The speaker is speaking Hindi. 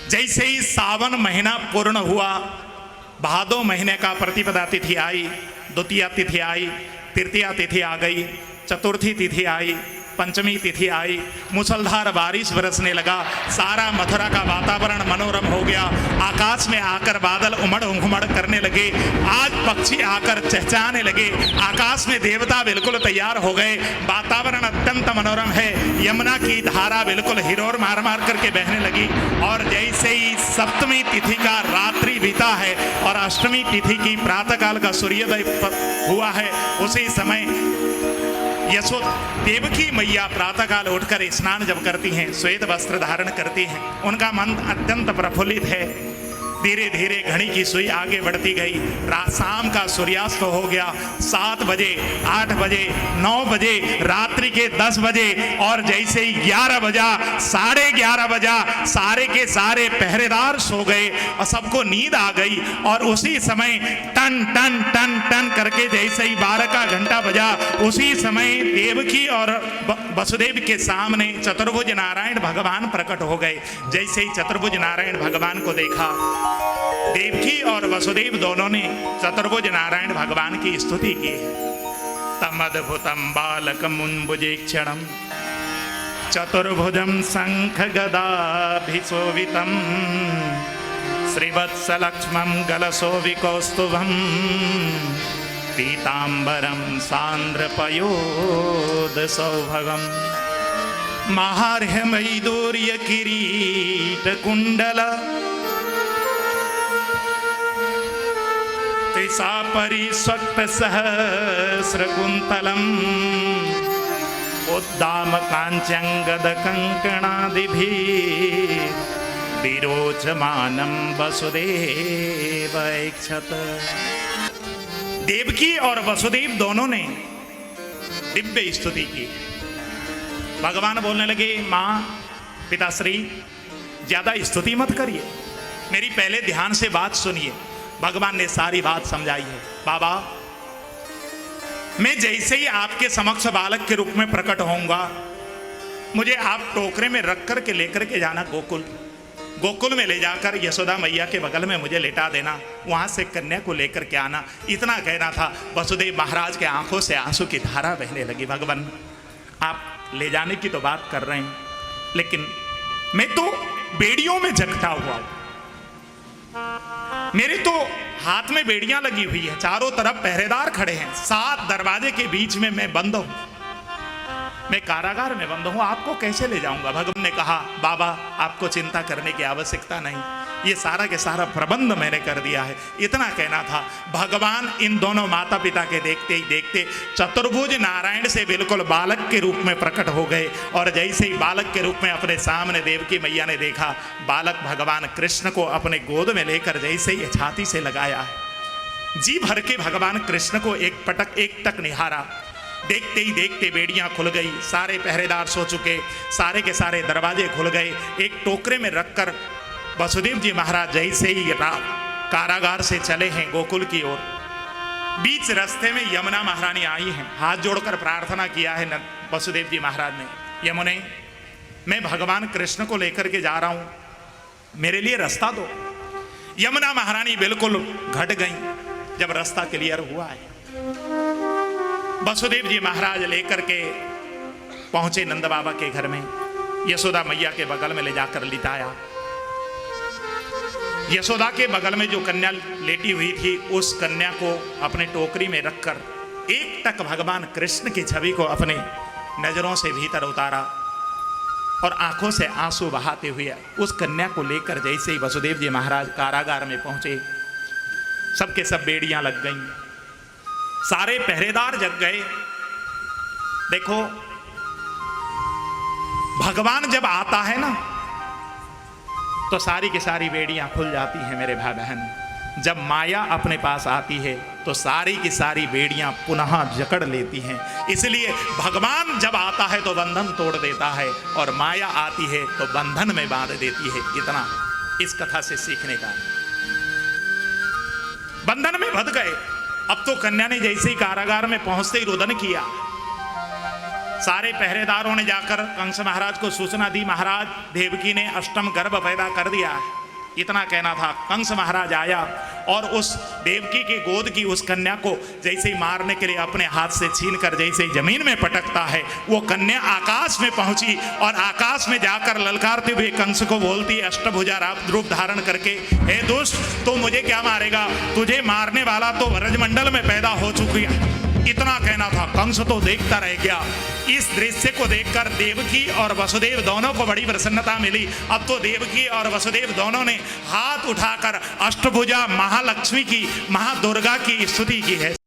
जैसे ही सावन महीना पूर्ण हुआ, भादो महीने का प्रतिपदा तिथि आई, द्वितीया तिथि आई, तृतीया तिथि आ गई, चतुर्थी तिथि आई, पंचमी तिथि आई, मूसलधार बारिश बरसने लगा, सारा मथुरा का वातावरण मनोरम हो गया। आकाश में आकर बादल उमड़ उमड़ करने लगे, आज पक्षी आकर चहचहाने लगे, आकाश में देवता बिल्कुल तैयार हो गए, वातावरण अत्यंत मनोरम है। यमुना की धारा बिल्कुल हिरोर मार मार करके बहने लगी। और जैसे ही सप्तमी तिथि का रात्रि बीता है और अष्टमी तिथि की प्रातःकाल का सूर्योदय हुआ है, उसी समय यशोदा देवकी मैया प्रातःकाल उठकर स्नान जब करती हैं, श्वेत वस्त्र धारण करती हैं, उनका मन अत्यंत प्रफुल्लित है। धीरे धीरे घड़ी की सुई आगे बढ़ती गई, शाम का सूर्यास्त हो गया। 7 बजे, 8 बजे, 9 बजे, रात्रि के 10 बजे और जैसे ही 11 बजा, 11:30 बजा, सारे के सारे पहरेदार सो गए और सबको नींद आ गई। और उसी समय टन टन टन टन करके जैसे ही 12 का घंटा बजा, उसी समय देवकी और वसुदेव के सामने चतुर्भुज नारायण भगवान प्रकट हो गए। जैसे ही चतुर्भुज नारायण भगवान को देखा, देवकी और वसुदेव दोनों ने चतुर्भुज नारायण भगवान की स्तुति की। तमद्भुतम बालकमुन्भुजेक्षणम चतुर्भुजम शंख गदाभिशोभितम श्रीवत्सलक्ष्मं गलशोभिकौस्तुभम पीतांबरम सांद्रपयोदसौभगम महार्घमैदूर्य किरीट कुंडल सा परिस्वक्त सहस्रकुंतलम उद्दाम कांचंगद कंकणादिभिः विरोचमानं वसुदेव ऐक्षत। देवकी और वसुदेव दोनों ने दिव्य स्तुति की। भगवान बोलने लगे, माँ पिताश्री ज्यादा स्तुति मत करिए, मेरी पहले ध्यान से बात सुनिए। भगवान ने सारी बात समझाई है। बाबा, मैं जैसे ही आपके समक्ष बालक के रूप में प्रकट होऊंगा, मुझे आप टोकरे में रख कर के लेकर के जाना गोकुल। गोकुल में ले जाकर यशोदा मैया के बगल में मुझे लेटा देना, वहां से कन्या को लेकर के आना। इतना कहना था। वसुदेव महाराज के आंखों से आंसू की धारा बहने लगी। भगवान, आप ले जाने की तो बात कर रहे हैं, लेकिन मैं तो बेड़ियों में जगता हुआ हूं, मेरे तो हाथ में बेड़ियां लगी हुई है, चारों तरफ पहरेदार खड़े हैं, 7 दरवाजे के बीच में मैं बंद हूं, मैं कारागार में बंद हूं, आपको कैसे ले जाऊंगा। भगवान ने कहा, बाबा आपको चिंता करने की आवश्यकता नहीं, ये सारा के सारा प्रबंध मैंने कर दिया है। इतना कहना था। भगवान इन दोनों माता पिता के देखते ही देखते चतुर्भुज नारायण से बिल्कुल बालक के रूप में प्रकट हो गए। और जैसे ही बालक के रूप में अपने सामने देवकी मैया ने देखा, बालक भगवान कृष्ण को अपने गोद में लेकर जैसे ही छाती से लगाया है, जी भर के भगवान कृष्ण को एक टक निहारा। देखते ही देखते बेड़ियां खुल गई, सारे पहरेदार सो चुके, सारे के सारे दरवाजे खुल गए। एक टोकरे में रखकर वसुदेव जी महाराज जैसे ही कारागार से चले हैं गोकुल की ओर, बीच रास्ते में यमुना महारानी आई हैं। हाथ जोड़कर प्रार्थना किया है वसुदेव जी महाराज ने, यमुने, मैं भगवान कृष्ण को लेकर के जा रहा हूं, मेरे लिए रास्ता दो। यमुना महारानी बिल्कुल घट गई जब रास्ता क्लियर हुआ है। वसुदेव जी महाराज लेकर के पहुंचे नंद बाबा के घर में, यशोदा मैया के बगल में ले जाकर लिटाया। यशोदा के बगल में जो कन्या लेटी हुई थी, उस कन्या को अपने टोकरी में रखकर एक टक भगवान कृष्ण की छवि को अपने नजरों से भीतर उतारा और आंखों से आंसू बहाते हुए उस कन्या को लेकर जैसे ही वसुदेव जी महाराज कारागार में पहुंचे, सबके सब बेड़ियां लग गईं, सारे पहरेदार जग गए। देखो, भगवान जब आता है ना, तो सारी की सारी बेड़ियां खुल जाती हैं मेरे भाई बहन। जब माया अपने पास आती है तो सारी की सारी बेड़ियां पुनः जकड़ लेती हैं। इसलिए भगवान जब आता है तो बंधन तोड़ देता है, और माया आती है तो बंधन में बांध देती है। इतना इस कथा से सीखने का। बंधन में बंध गए। अब तो कन्या ने जैसे ही कारागार में पहुंचते ही रुदन किया। सारे पहरेदारों ने जाकर कंस महाराज को सूचना दी, महाराज देवकी ने अष्टम गर्भ पैदा कर दिया है। इतना कहना था। कंस महाराज आया और उस देवकी की गोद की उस कन्या को जैसे ही मारने के लिए अपने हाथ से छीन कर जैसे ही जमीन में पटकता है, वो कन्या आकाश में पहुंची और आकाश में जाकर ललकारते हुए कंस को बोलती है अष्टभुजा रूप धारण करके, हे दुष्ट, तो मुझे क्या मारेगा? तुझे मारने वाला तो ब्रजमंडल में पैदा हो चुकी है। इतना कहना था। कंस तो देखता रह गया। इस दृश्य को देखकर देवकी और वसुदेव दोनों को बड़ी प्रसन्नता मिली। अब तो देवकी और वसुदेव दोनों ने हाथ उठाकर अष्टभुजा महालक्ष्मी की, महादुर्गा की स्तुति की है।